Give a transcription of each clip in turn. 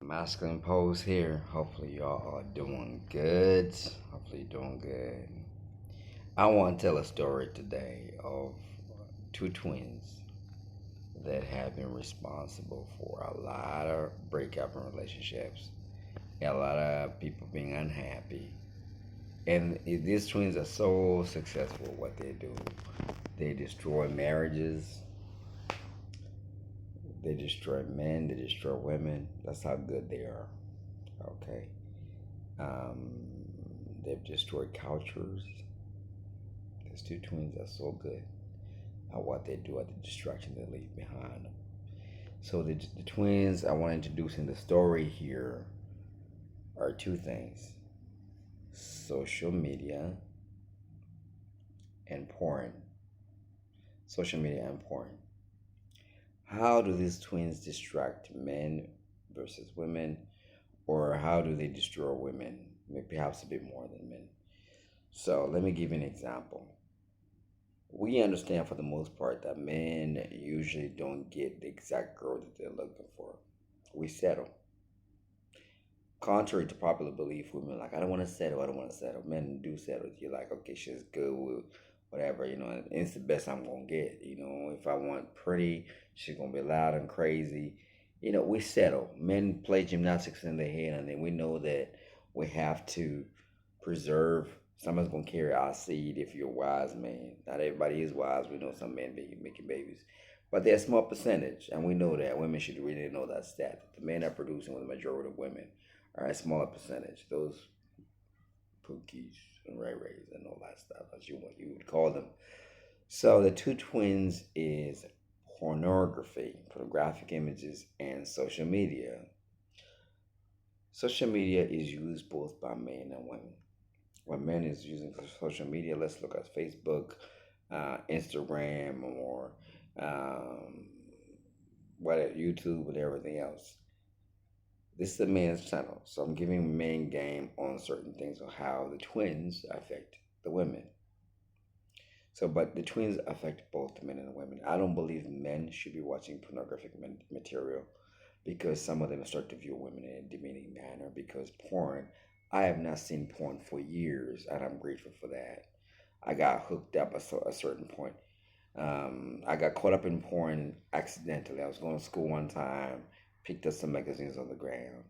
Masculine pose here. Hopefully, y'all are doing good. Hopefully, you're doing good. I want to tell a story today of two twins that have been responsible for a lot of breakup in relationships, a lot of people being unhappy. And these twins are so successful at what they do. They destroy marriages, they destroy men, they destroy women. That's how good they are. Okay. Um, they've destroyed cultures. These two twins are so good at what they do, at the destruction they leave behind them. So the twins I want to introduce in the story here are two things: social media and porn. Social media and porn. How do these twins distract men versus women, or how do they destroy women? Maybe perhaps a bit more than men. So let me give you an example. We understand for the most part that men usually don't get the exact girl that they're looking for. We settle. Contrary to popular belief, women are like, I don't want to settle, I don't want to settle. Men do settle. You're like, okay, she's good with whatever, and it's the best I'm gonna get. If I want pretty, she's gonna be loud and crazy. We settle. Men play gymnastics in their head, and then we know that we have to preserve. Someone's gonna carry our seed if you're a wise man. Not everybody is wise. We know some men be making babies, but they're a small percentage, and we know that women should really know that stat. The men are producing with the majority of women are a smaller percentage. Those Pookies and Ray Rays and all that stuff, as you would call them. So the two twins is pornography, pornographic images, and social media. Social media is used both by men and women. When men is using social media, let's look at Facebook, Instagram, or um, what YouTube and everything else. This is the men's channel, so I'm giving main game on certain things on how the twins affect the women. So, but the twins affect both the men and the women. I don't believe men should be watching pornographic material because some of them start to view women in a demeaning manner. Because porn, I have not seen porn for years, and I'm grateful for that. I got hooked up at a certain point. I got caught up in porn accidentally. I was going to school one time, picked up some magazines on the ground,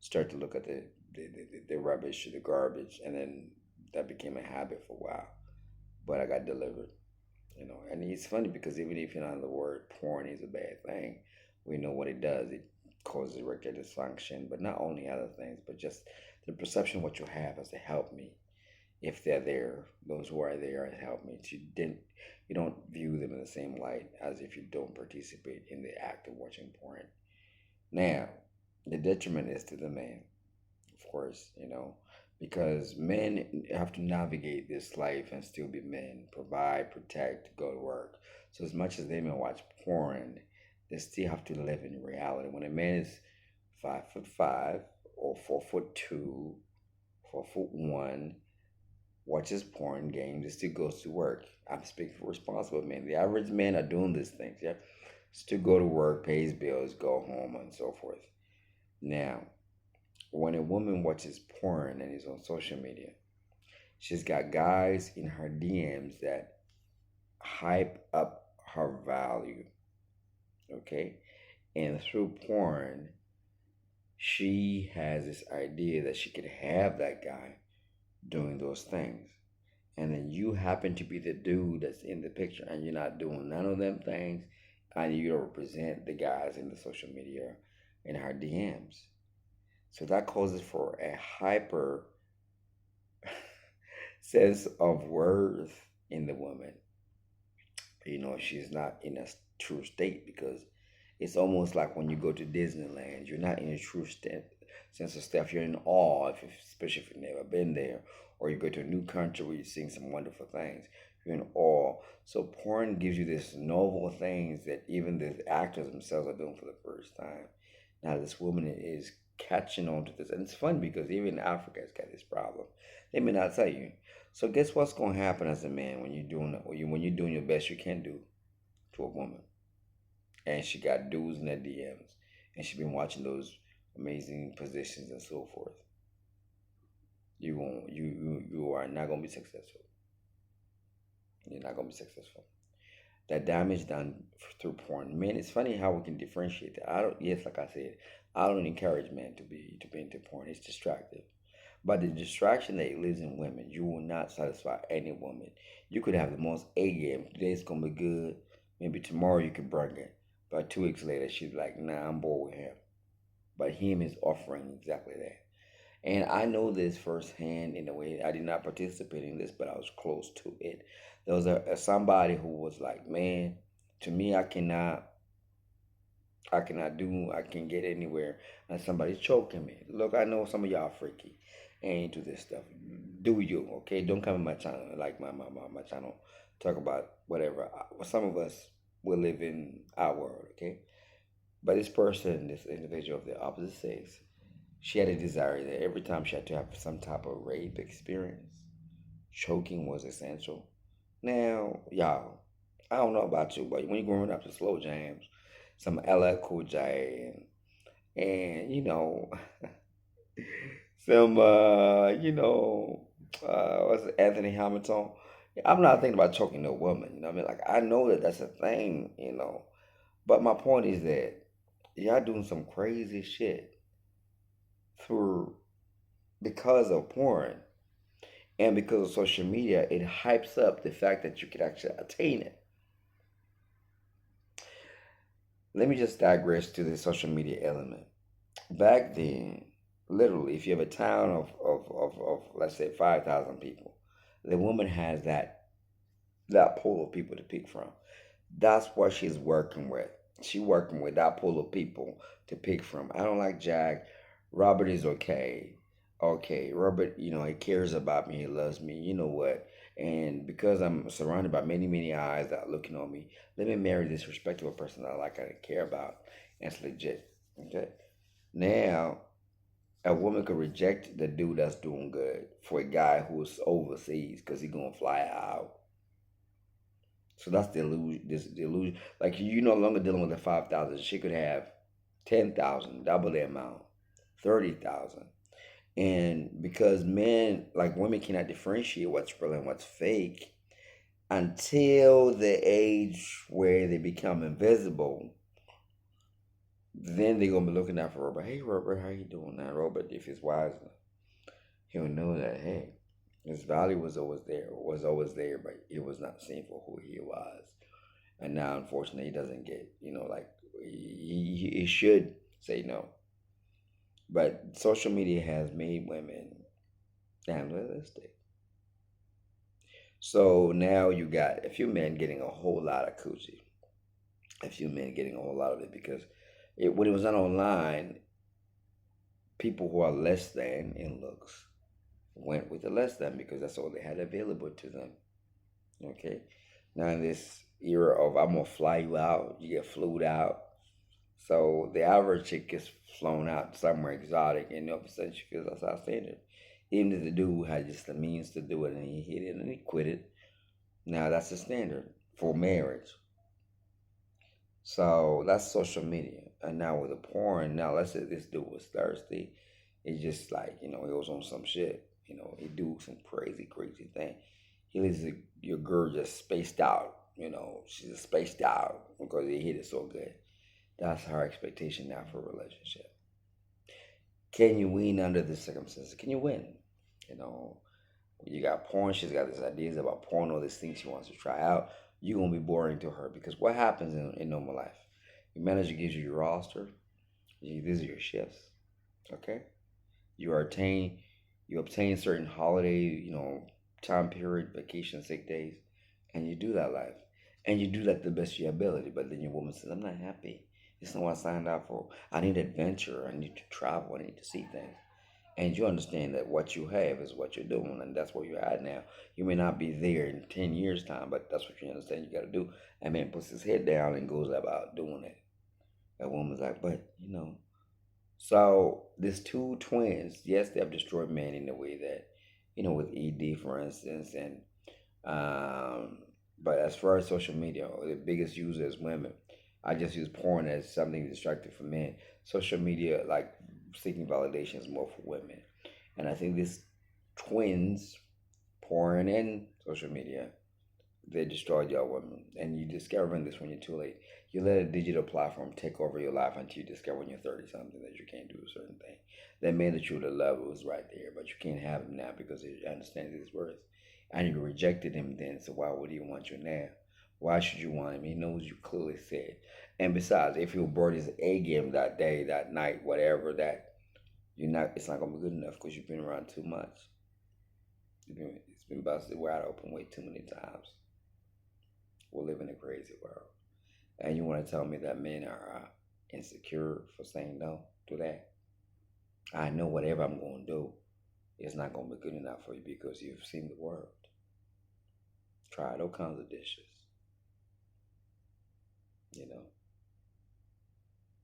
started to look at the rubbish, the garbage, and then that became a habit for a while. But I got delivered. And it's funny because even if you're not the word porn is a bad thing, we know what it does. It causes erectile dysfunction, but not only other things, but just the perception of what you have as to help me. If they're there, those who are there help me. You don't view them in the same light as if you don't participate in the act of watching porn. Now, the detriment is to the man, of course, because men have to navigate this life and still be men, provide, protect, go to work. So as much as they may watch porn, they still have to live in reality. When a man is 5'5" or 4'2", 4'1", watches porn games, and still goes to work. I'm speaking for responsible men. The average men are doing these things, yeah. Still go to work, pays bills, go home, and so forth. Now, when a woman watches porn and is on social media, she's got guys in her DMs that hype up her value, okay? And through porn, she has this idea that she could have that guy doing those things. And then you happen to be the dude that's in the picture and you're not doing none of them things and you don't represent the guys in the social media in her DMs. So that causes for a hyper sense of worth in the woman. She's not in a true state because it's almost like when you go to Disneyland, you're not in a true sense of stuff. You're in awe, especially if you've never been there, or you go to a new country where you're seeing some wonderful things. You're in awe. So porn gives you this novel things that even the actors themselves are doing for the first time. Now this woman is catching on to this, and it's fun because even Africa has got this problem. They may not tell you. So guess what's going to happen as a man when you're doing your best you can do to a woman, and she got dudes in her DMs, and she been watching those amazing positions, and so forth. You are not gonna be successful. You're not gonna be successful. That damage done through porn. Man, it's funny how we can differentiate that. I don't. Yes, like I said, I don't encourage men to be into porn. It's distractive. But the distraction that lives in women, you will not satisfy any woman. You could have the most A game. Today's gonna be good. Maybe tomorrow you could bring it. But 2 weeks later, she's like, nah, I'm bored with him. But him is offering exactly that. And I know this firsthand in a way. I did not participate in this, but I was close to it. There was somebody who was like, man, to me, I can't get anywhere and somebody's choking me. Look, I know some of y'all freaky and into this stuff. Do you, okay? Don't come in my channel, like my channel, talk about whatever. Some of us will live in our world, okay? But this person, this individual of the opposite sex, she had a desire that every time she had to have some type of rape experience, choking was essential. Now, y'all, I don't know about you, but when you're growing up to slow jams, some LL Cool J and some what's it, Anthony Hamilton. I'm not thinking about choking no woman. You know what I mean? Like I know that that's a thing. But my point is that y'all doing some crazy shit through because of porn and because of social media. It hypes up the fact that you can actually attain it. Let me just digress to the social media element. Back then, literally, if you have a town of let's say 5,000 people, the woman has that pool of people to pick from. That's what she's working with. She's working with that pool of people to pick from. I don't like Jack. Robert is okay. Okay, Robert, he cares about me. He loves me. You know what? And because I'm surrounded by many, many eyes that are looking on me, let me marry this respectable person that I like and care about. And it's legit. Okay. Now, a woman could reject the dude that's doing good for a guy who's overseas because he's gonna fly out. So that's the illusion. This the illusion. Like you're no longer dealing with the 5,000. She could have 10,000, double the amount, 30,000. And because men, like women, cannot differentiate what's real and what's fake until the age where they become invisible, then they're gonna be looking out for Robert. Hey, Robert, how you doing now, Robert? If he's wise, he'll know that hey, his value was always there, but it was not seen for who he was. And now, unfortunately, he doesn't get, like he should say no. But social media has made women damn realistic. So now you got a few men getting a whole lot of coochie, a few men getting a whole lot of it because when it was not online, people who are less than in looks went with the less than because that's all they had available to them. Okay. Now in this era of I'm gonna fly you out, you get flued out. So the average chick gets flown out somewhere exotic, and all of a sudden she feels that's our standard. Even if the dude had just the means to do it and he hit it and he quit it, now that's the standard for marriage. So that's social media. And now with the porn, now let's say this dude was thirsty. It's just like, he was on some shit. He do some crazy, crazy thing. He leaves your girl just spaced out. She's just spaced out because he hit it so good. That's her expectation now for a relationship. Can you win under the circumstances? Can you win? You know, you got porn. She's got these ideas about porn, all these things she wants to try out. You're gonna be boring to her because what happens in normal life? Your manager gives you your roster. These are your shifts. Okay. You obtain certain holiday, time period, vacation, sick days, and you do that life, and you do that the best of your ability. But then your woman says, "I'm not happy. It's not what I signed up for. I need adventure. I need to travel. I need to see things." And you understand that what you have is what you're doing, and that's where you're at now. You may not be there in 10 years' time, but that's what you understand you got to do. And man puts his head down and goes about doing it. That woman's like, but so these two twins, yes, they have destroyed man in a way that, with ED for instance, and um, but as far as social media, the biggest user is women. I just use porn as something distracting for men. Social media, like seeking validation is more for women. And I think these twins pouring in social media, they destroyed your women. And you discovering this when you're too late. You let a digital platform take over your life until you discover when you're 30 something that you can't do a certain thing. That man that you would have loved was right there, but you can't have him now because he understands his worth. And you rejected him then, so why would he want you now? Why should you want him? He knows you clearly said. And besides, if you brought his A game that day, that night, whatever, that you're not, it's not gonna be good enough because you've been around too much. It's been busted wide open way too many times. We live in a crazy world. And you want to tell me that men are insecure for saying no to that? I know whatever I'm going to do is not going to be good enough for you because you've seen the world. Tried all kinds of dishes, you know.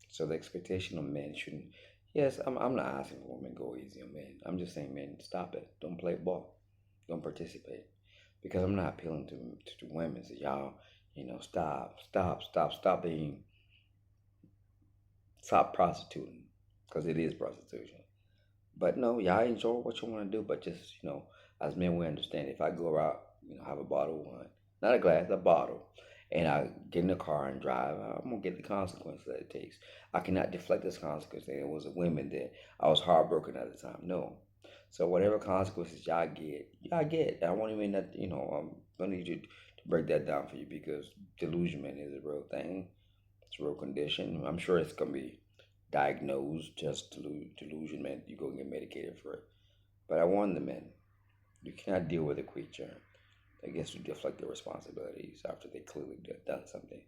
So the expectation of men shouldn't. Yes, I'm not asking for women to go easy on men. I'm just saying, men, stop it. Don't play ball. Don't participate. Because I'm not appealing to the women. So y'all, stop being, stop prostituting. Because it is prostitution. But no, y'all enjoy what you want to do. But just, as men, we understand. If I go out, have a bottle of wine, not a glass, a bottle, and I get in the car and drive, I'm going to get the consequences that it takes. I cannot deflect this consequence. And it was a women that I was heartbroken at the time. No. So whatever consequences y'all get. I won't even that, I'm going to need you to break that down for you because delusionment is a real thing. It's a real condition. I'm sure it's going to be diagnosed just delusionment. You go and get medicated for it. But I warn the men, you cannot deal with a creature that gets to deflect their responsibilities after they clearly done something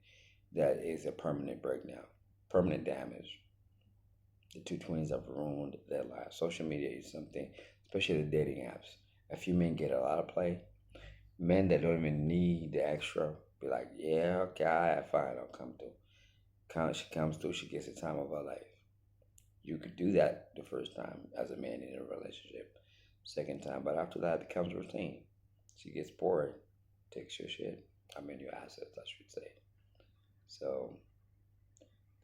that is a permanent breakdown, permanent damage. The two twins have ruined their lives. Social media is something, especially the dating apps. A few men get a lot of play. Men that don't even need the extra be like, yeah, okay, fine, I'll come through. She comes through, she gets the time of her life. You could do that the first time as a man in a relationship, second time, but after that it becomes routine. She gets bored, takes your shit. I mean your assets, I should say. So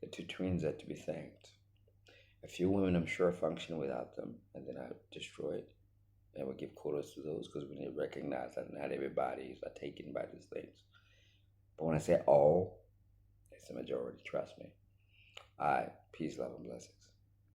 the two twins are to be thanked. A few women I'm sure function without them, and then I destroyed. And we give kudos to those because we need to recognize that not everybody is taken by these things. But when I say all, it's the majority. Trust me. All right. Peace, love, and blessings.